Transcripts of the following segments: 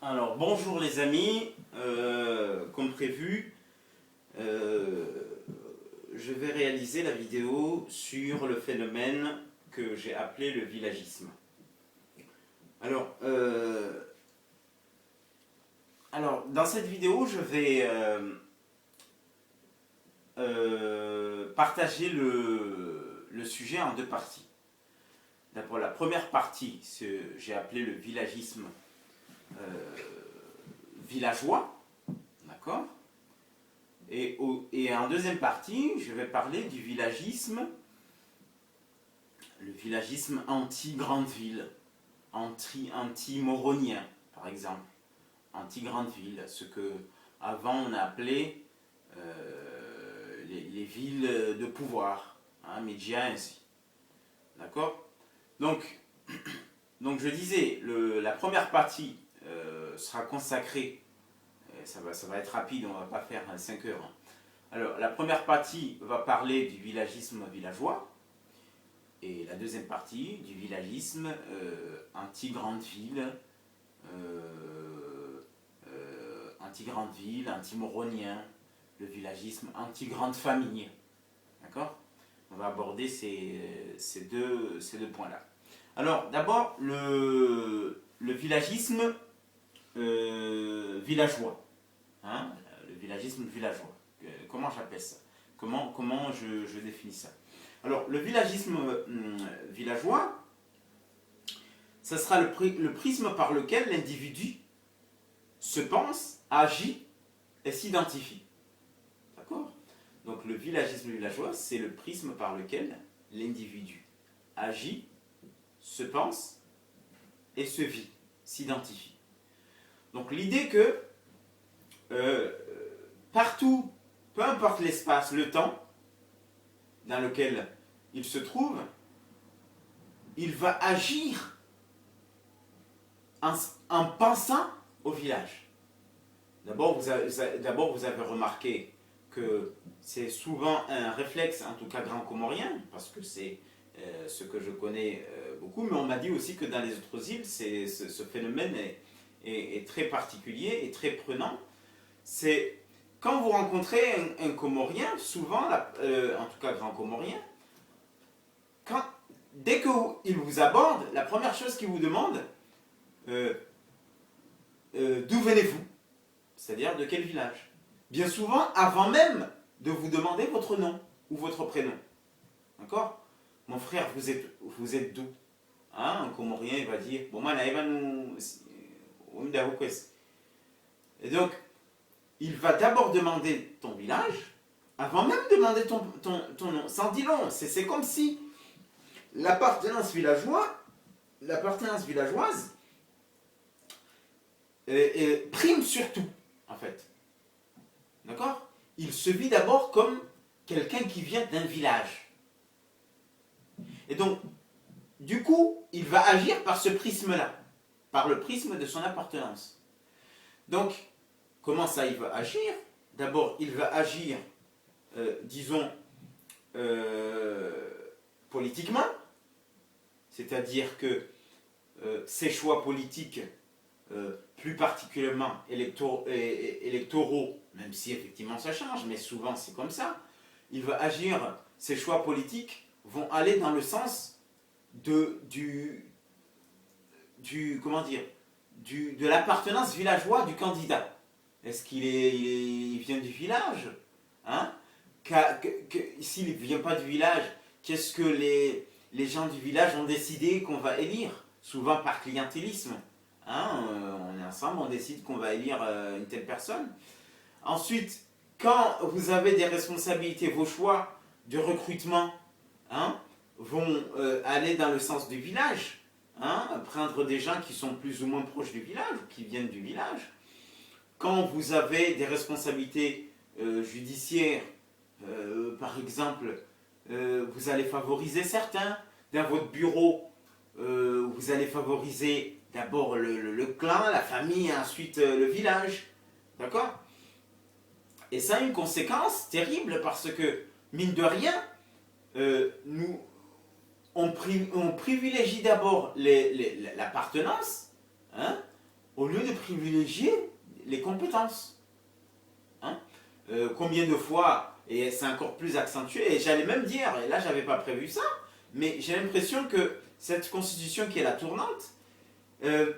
Alors bonjour les amis, comme prévu, je vais réaliser la vidéo sur le phénomène que j'ai appelé le villagisme. Alors, dans cette vidéo, je vais partager le sujet en deux parties. D'abord, la première partie, j'ai appelé le villagisme villageois, d'accord ? Et en deuxième partie, je vais parler du villagisme, le villagisme anti-grande ville, anti-moronien, par exemple, anti-grande ville, ce que avant on a appelé les villes de pouvoir, hein, médias ainsi, d'accord ? Donc je disais, la première partie sera consacrée, ça va être rapide, on ne va pas faire 5 heures. Alors, la première partie va parler du villagisme villageois, et la deuxième partie du villagisme anti-grande ville, anti-moronien, le villagisme anti-grande famille. D'accord ? On va aborder ces deux points-là. Alors, d'abord, le villagisme villageois. Hein, le villagisme villageois. Comment j'appelle ça ? Comment je définis ça ? Alors, le villagisme villageois, ça sera le prisme par lequel l'individu se pense, agit et s'identifie. D'accord ? Donc, le villagisme villageois, c'est le prisme par lequel l'individu agit, se pense et se vit, s'identifie. Donc, l'idée que partout, peu importe l'espace, le temps dans lequel il se trouve, il va agir en pensant au village. D'abord, vous avez remarqué que c'est souvent un réflexe, en tout cas grand comorien, parce que c'est ce que je connais beaucoup, mais on m'a dit aussi que dans les autres îles, ce phénomène est très particulier et très prenant. C'est quand vous rencontrez un Comorien, souvent, en tout cas grand Comorien, dès qu'il vous aborde, la première chose qu'il vous demande, d'où venez-vous ? C'est-à-dire de quel village ? Bien souvent, avant même de vous demander votre nom ou votre prénom. D'accord ? Mon frère, vous êtes d'où ? Hein, un Comorien, il va dire, bon, moi, là, il va nous... Et donc, il va d'abord demander ton village, avant même de demander ton nom. Sans dire long, c'est comme si l'appartenance villageoise prime sur tout, en fait. D'accord ? Il se vit d'abord comme quelqu'un qui vient d'un village. Et donc, du coup, il va agir par ce prisme-là, par le prisme de son appartenance. Donc, comment ça, il va agir ? D'abord, il va agir, disons, politiquement, c'est-à-dire que ses choix politiques, plus particulièrement électoraux, même si effectivement ça change, mais souvent c'est comme ça, il va agir, ses choix politiques vont aller dans le sens de l'appartenance villageoise du candidat. Est-ce il vient du village, hein? S'il ne vient pas du village, qu'est-ce que les gens du village ont décidé qu'on va élire ? Souvent par clientélisme. Hein, on est ensemble, on décide qu'on va élire une telle personne. Ensuite, quand vous avez des responsabilités, vos choix de recrutement, hein, vont aller dans le sens du village, hein, prendre des gens qui sont plus ou moins proches du village, qui viennent du village. Quand vous avez des responsabilités judiciaires, par exemple, vous allez favoriser certains. Dans votre bureau, vous allez favoriser d'abord le clan, la famille, et ensuite le village. D'accord ? Et ça a une conséquence terrible parce que, mine de rien, on privilégie d'abord l'appartenance, hein, au lieu de privilégier les compétences. Hein. Combien de fois, et c'est encore plus accentué, et j'allais même dire, et là j'avais pas prévu ça, mais j'ai l'impression que cette constitution qui est la tournante est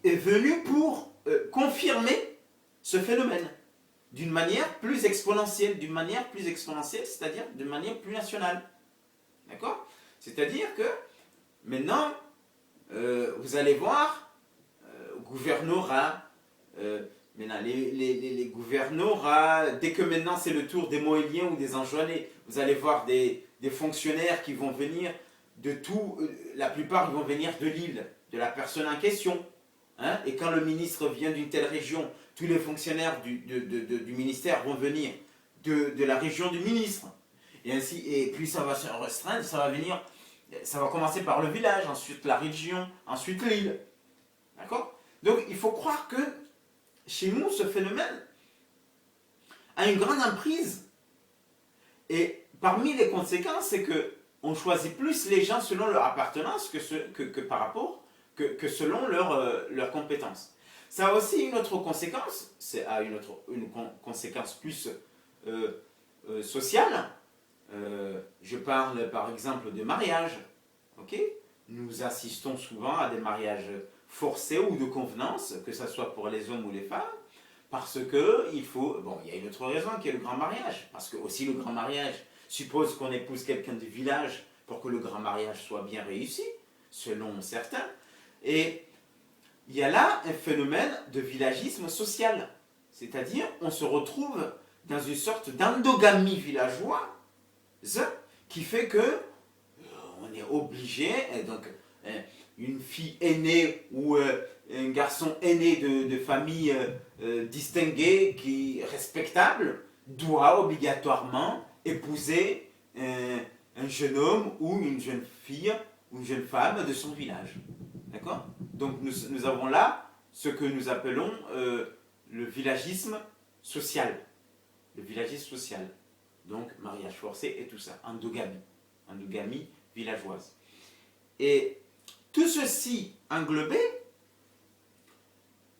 venue pour confirmer ce phénomène d'une manière plus exponentielle, c'est-à-dire d'une manière plus nationale. D'accord? C'est-à-dire que maintenant, vous allez voir, gouvernorat, maintenant, les gouvernorats, dès que maintenant c'est le tour des Moéliens ou des Anjouanais, vous allez voir des fonctionnaires qui vont venir de tout, la plupart ils vont venir de l'île, de la personne en question. Hein, et quand le ministre vient d'une telle région, tous les fonctionnaires du ministère vont venir de la région du ministre. Et ainsi, et puis ça va se restreindre, ça va commencer par le village, ensuite la région, ensuite l'île. D'accord? Donc il faut croire que chez nous, ce phénomène a une grande emprise. Et parmi les conséquences, c'est qu'on choisit plus les gens selon leur appartenance que par rapport que selon leurs compétences. Ça a aussi une autre conséquence, une conséquence plus sociale. Je parle par exemple de mariage. Okay? Nous assistons souvent à des mariages forcés ou de convenance, que ce soit pour les hommes ou les femmes, parce que il y a une autre raison qui est le grand mariage, parce que aussi le grand mariage suppose qu'on épouse quelqu'un du village pour que le grand mariage soit bien réussi, selon certains. Et il y a là un phénomène de villagisme social. C'est-à-dire, on se retrouve dans une sorte d'endogamie villageoise qui fait que on est obligé, donc une fille aînée ou un garçon aîné de famille distinguée, respectable, doit obligatoirement épouser un jeune homme ou une jeune fille ou une jeune femme de son village. D'accord? Donc nous avons là ce que nous appelons le villagisme social. Le villagisme social. Donc mariage forcé et tout ça. Endogamie villageoise. Et tout ceci englobé,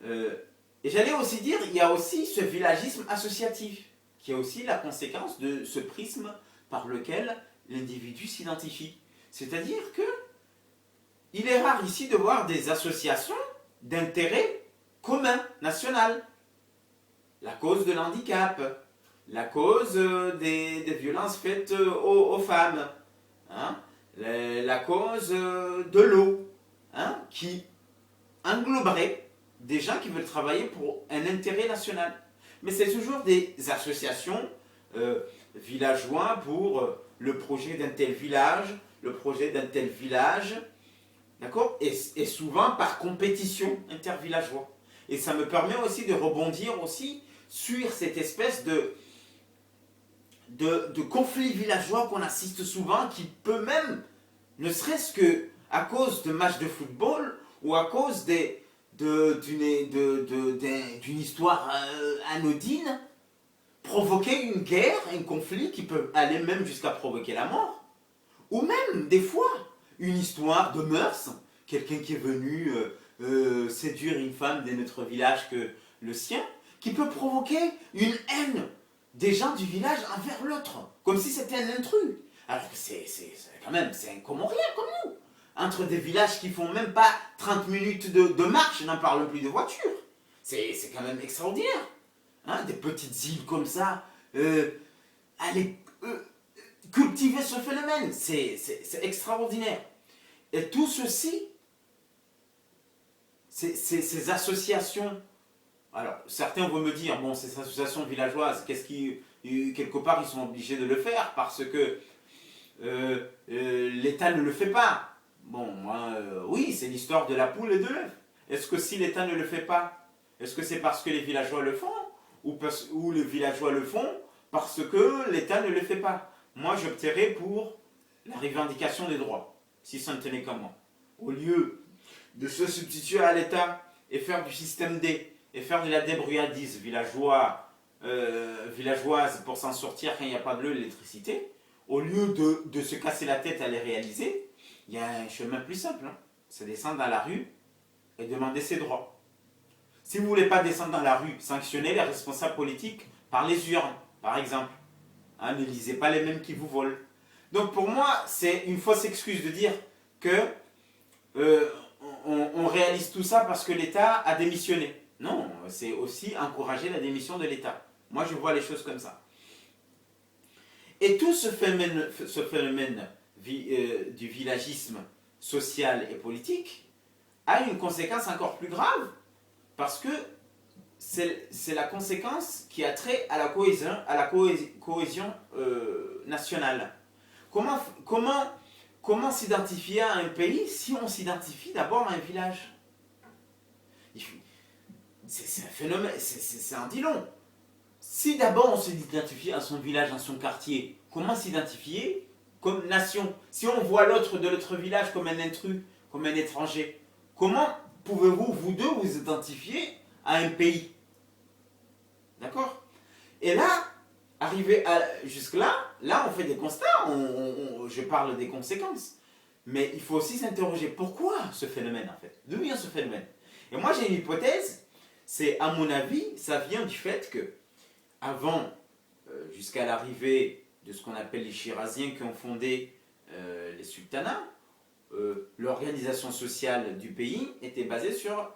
et j'allais aussi dire, il y a aussi ce villagisme associatif, qui est aussi la conséquence de ce prisme par lequel l'individu s'identifie. C'est-à-dire que il est rare ici de voir des associations d'intérêt commun, national. La cause de l'handicap, la cause des violences faites aux femmes, hein, la cause de l'eau, hein, qui engloberait des gens qui veulent travailler pour un intérêt national. Mais c'est toujours des associations villageois pour le projet d'un tel village, d'accord, et souvent par compétition intervillageois. Et ça me permet aussi de rebondir aussi sur cette espèce de conflit villageois qu'on assiste souvent, qui peut même, ne serait-ce que à cause de matchs de football ou à cause d'une histoire anodine, provoquer une guerre, un conflit qui peut aller même jusqu'à provoquer la mort. Ou même, des fois, une histoire de mœurs, quelqu'un qui est venu séduire une femme de notre village que le sien, qui peut provoquer une haine des gens du village envers l'autre, comme si c'était un intrus. Alors que c'est quand même, c'est un Comorien comme nous. Entre des villages qui font même pas 30 minutes de marche, n'en parlons plus de voiture. C'est quand même extraordinaire. Hein, des petites îles comme ça, allez cultiver ce phénomène, c'est extraordinaire. Et tout ceci, ces associations, alors certains vont me dire, bon, ces associations villageoises, quelque part ils sont obligés de le faire parce que l'État ne le fait pas. Bon, moi, oui, c'est l'histoire de la poule et de l'œuf. Est-ce que si l'État ne le fait pas, est-ce que c'est parce que les villageois le font ou les villageois le font parce que l'État ne le fait pas? Moi, j'opterais pour la revendication des droits, si ça ne tenait qu'à moi. Au lieu de se substituer à l'État et faire du système D, et faire de la débrouillardise villageoise pour s'en sortir quand il n'y a pas de l'électricité, au lieu de se casser la tête à les réaliser, il y a un chemin plus simple. Hein. c'est descendre dans la rue et demander ses droits. Si vous ne voulez pas descendre dans la rue, sanctionnez les responsables politiques par les urnes, par exemple. Hein, ne lisez pas les mêmes qui vous volent. Donc pour moi, c'est une fausse excuse de dire que on réalise tout ça parce que l'État a démissionné. Non, c'est aussi encourager la démission de l'État. Moi, je vois les choses comme ça. Et tout ce phénomène du villagisme social et politique a une conséquence encore plus grave parce que c'est la conséquence qui a trait à la cohésion nationale. Comment s'identifier à un pays si on s'identifie d'abord à un village? C'est un phénomène, c'est un dit long. Si d'abord on s'identifie à son village, à son quartier, comment s'identifier comme nation? Si on voit l'autre de l'autre village comme un intrus, comme un étranger, comment pouvez-vous, vous deux, vous identifier à un pays? D'accord? Et là, jusque-là, là on fait des constats, je parle des conséquences. Mais il faut aussi s'interroger, pourquoi ce phénomène en fait? D'où vient ce phénomène? Et moi j'ai une hypothèse, c'est à mon avis, ça vient du fait que, avant, jusqu'à l'arrivée de ce qu'on appelle les Chiraziens qui ont fondé les sultanats, l'organisation sociale du pays était basée sur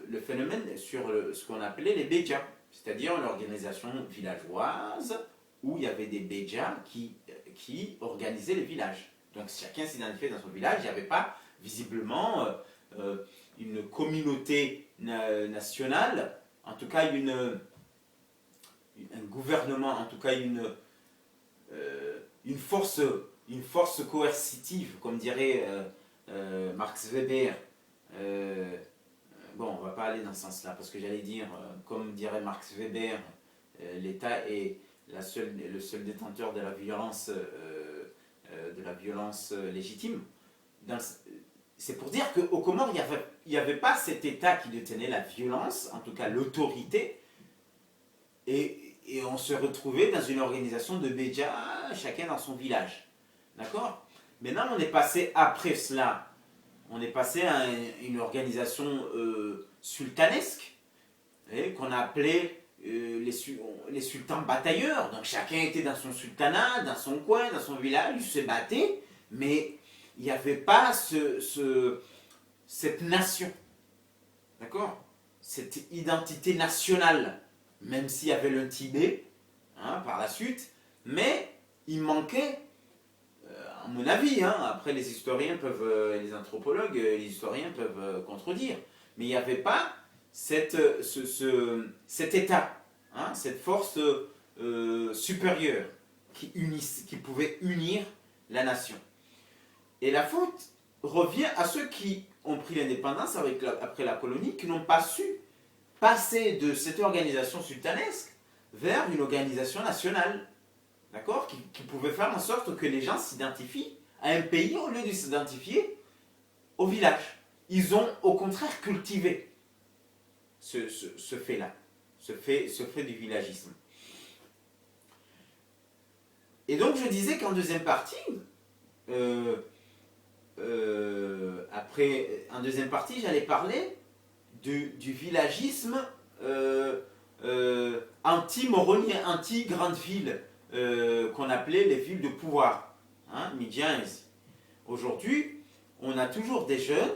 le phénomène, sur ce qu'on appelait les bédjas, c'est-à-dire l'organisation villageoise où il y avait des bédjas qui organisaient les villages. Donc chacun s'identifiait dans son village, il n'y avait pas visiblement une communauté nationale, en tout cas un gouvernement, en tout cas une force coercitive, comme dirait Max Weber. Bon, on ne va pas aller dans ce sens-là, parce que j'allais dire, comme dirait Max Weber, l'État est le seul détenteur de la violence légitime. C'est pour dire qu'aux Comores, il n'y avait pas cet État qui détenait la violence, en tout cas l'autorité, et on se retrouvait dans une organisation de bédjas, chacun dans son village. D'accord? Maintenant, on est passé après cela, on est passé à une organisation sultanesque, qu'on a appelé les sultans batailleurs. Donc chacun était dans son sultanat, dans son coin, dans son village, il se battait, mais il n'y avait pas cette nation. D'accord? Cette identité nationale, même s'il y avait le Tibet, hein, par la suite, mais il manquait, à mon avis, hein, après les historiens peuvent, les anthropologues, les historiens peuvent contredire, mais il n'y avait pas cet état, hein, cette force supérieure qui pouvait unir la nation. Et la faute revient à ceux qui ont pris l'indépendance après la colonie, qui n'ont pas su passer de cette organisation sultanesque vers une organisation nationale, d'accord, qui pouvait faire en sorte que les gens s'identifient à un pays au lieu de s'identifier au village. Ils ont au contraire cultivé ce fait-là, ce fait du villagisme. Et donc je disais qu'en deuxième partie, j'allais parler du villagisme anti-moronien, anti-grande ville, qu'on appelait les villes de pouvoir, hein, Midjans. Aujourd'hui, on a toujours des jeunes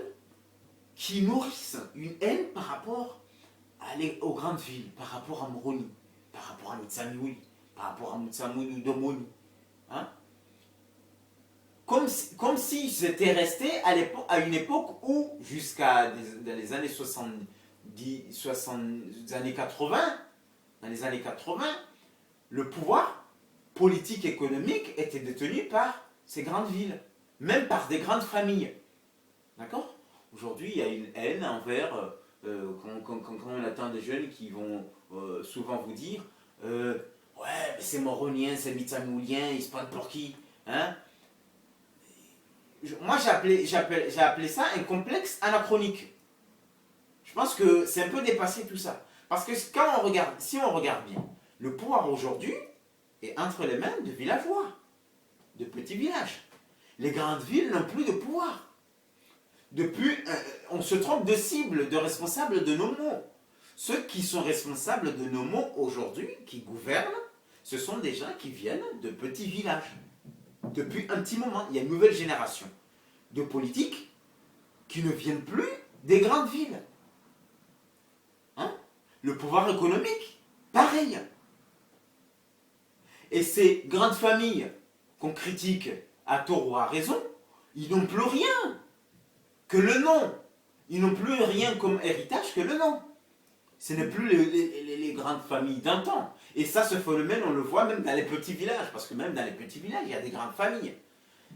qui nourrissent une haine par rapport aux grandes villes, par rapport à Moroni, par rapport à Mitsamioui, par rapport à Moutsamouni, Domoni. Hein? Comme s'ils étaient restés à une époque où, dans les années 80, dans les années 80, le pouvoir politique et économique était détenu par ces grandes villes, même par des grandes familles. D'accord? Aujourd'hui, il y a une haine envers, quand on attend des jeunes qui vont souvent vous dire ouais, mais c'est moronien, c'est mitsamoulien, ils se prennent pour qui? Hein? Moi, j'ai appelé ça un complexe anachronique. Je pense que c'est un peu dépassé tout ça. Parce que si on regarde bien, le pouvoir aujourd'hui est entre les mains de villageois, de petits villages. Les grandes villes n'ont plus de pouvoir. On se trompe de cible, de responsable de nos maux. Ceux qui sont responsables de nos maux aujourd'hui, qui gouvernent, ce sont des gens qui viennent de petits villages. Depuis un petit moment, il y a une nouvelle génération de politiques qui ne viennent plus des grandes villes. Hein? Le pouvoir économique, pareil. Et ces grandes familles qu'on critique à tort ou à raison, ils n'ont plus rien que le nom. Ils n'ont plus rien comme héritage que le nom. Ce n'est plus les grandes familles d'un temps. Et ça, ce phénomène, on le voit même dans les petits villages. Parce que même dans les petits villages, il y a des grandes familles.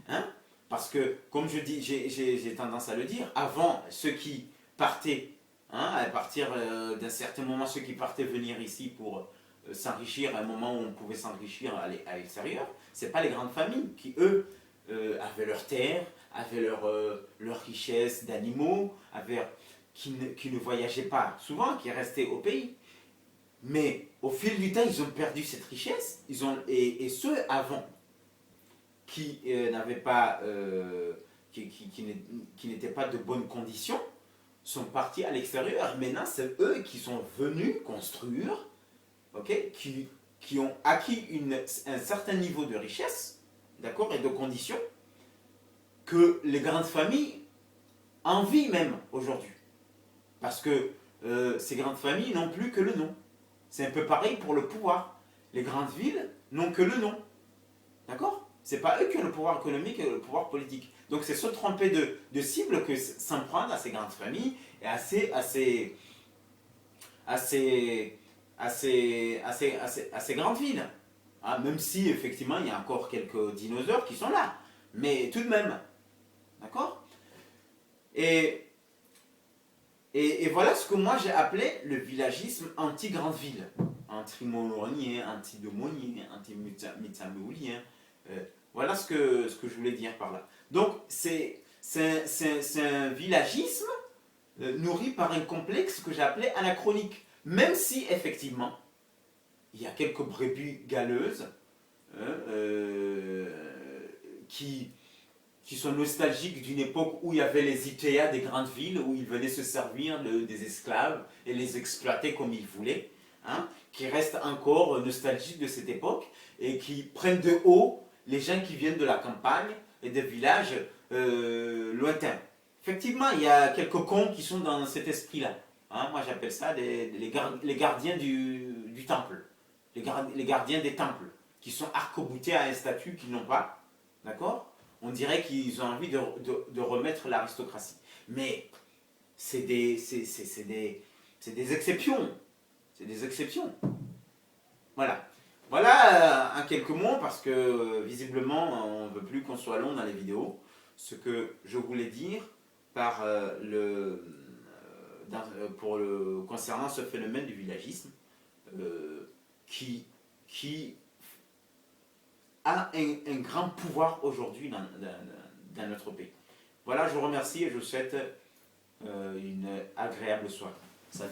Hein? Parce que, comme je dis, j'ai tendance à le dire, avant, ceux qui partaient, hein, à partir d'un certain moment, ceux qui partaient venir ici pour s'enrichir, à un moment où on pouvait s'enrichir à l'extérieur, ce n'est pas les grandes familles qui, eux, avaient leurs terres, avaient leur richesse d'animaux, qui ne voyageaient pas souvent, qui restaient au pays. Mais au fil du temps, ils ont perdu cette richesse, et ceux avant, qui n'avaient pas, qui n'étaient pas de bonnes conditions, sont partis à l'extérieur. Maintenant, c'est eux qui sont venus construire, okay, qui ont acquis un certain niveau de richesse, d'accord, et de conditions que les grandes familles envient même aujourd'hui. Parce que ces grandes familles n'ont plus que le nom. C'est un peu pareil pour le pouvoir. Les grandes villes n'ont que le nom. D'accord? C'est pas eux qui ont le pouvoir économique et le pouvoir politique. Donc c'est se tromper de cible que s'en prendre à ces grandes familles et à ces grandes villes. Hein, même si effectivement il y a encore quelques dinosaures qui sont là. Mais tout de même. D'accord? Et voilà ce que moi j'ai appelé le villagisme anti-grande ville. Anti-mononien, anti-domonien, anti-mitsamboulien. Voilà ce que je voulais dire par là. Donc c'est un villagisme nourri par un complexe que j'ai appelé anachronique. Même si effectivement il y a quelques brebis galeuses qui sont nostalgiques d'une époque où il y avait les Ikea des grandes villes, où ils venaient se servir des esclaves et les exploiter comme ils voulaient, hein, qui restent encore nostalgiques de cette époque et qui prennent de haut les gens qui viennent de la campagne et des villages lointains. Effectivement, il y a quelques cons qui sont dans cet esprit-là. Hein, moi j'appelle ça les gardiens du temple, les gardiens des temples, qui sont arc-boutés à un statut qu'ils n'ont pas, d'accord ? On dirait qu'ils ont envie de remettre l'aristocratie. Mais c'est des exceptions. C'est des exceptions. Voilà. Voilà en quelques mots, parce que visiblement, on ne veut plus qu'on soit long dans les vidéos. Ce que je voulais dire concernant ce phénomène du villagisme qui a un grand pouvoir aujourd'hui dans notre pays. Voilà, je vous remercie et je vous souhaite une agréable soirée. Salut.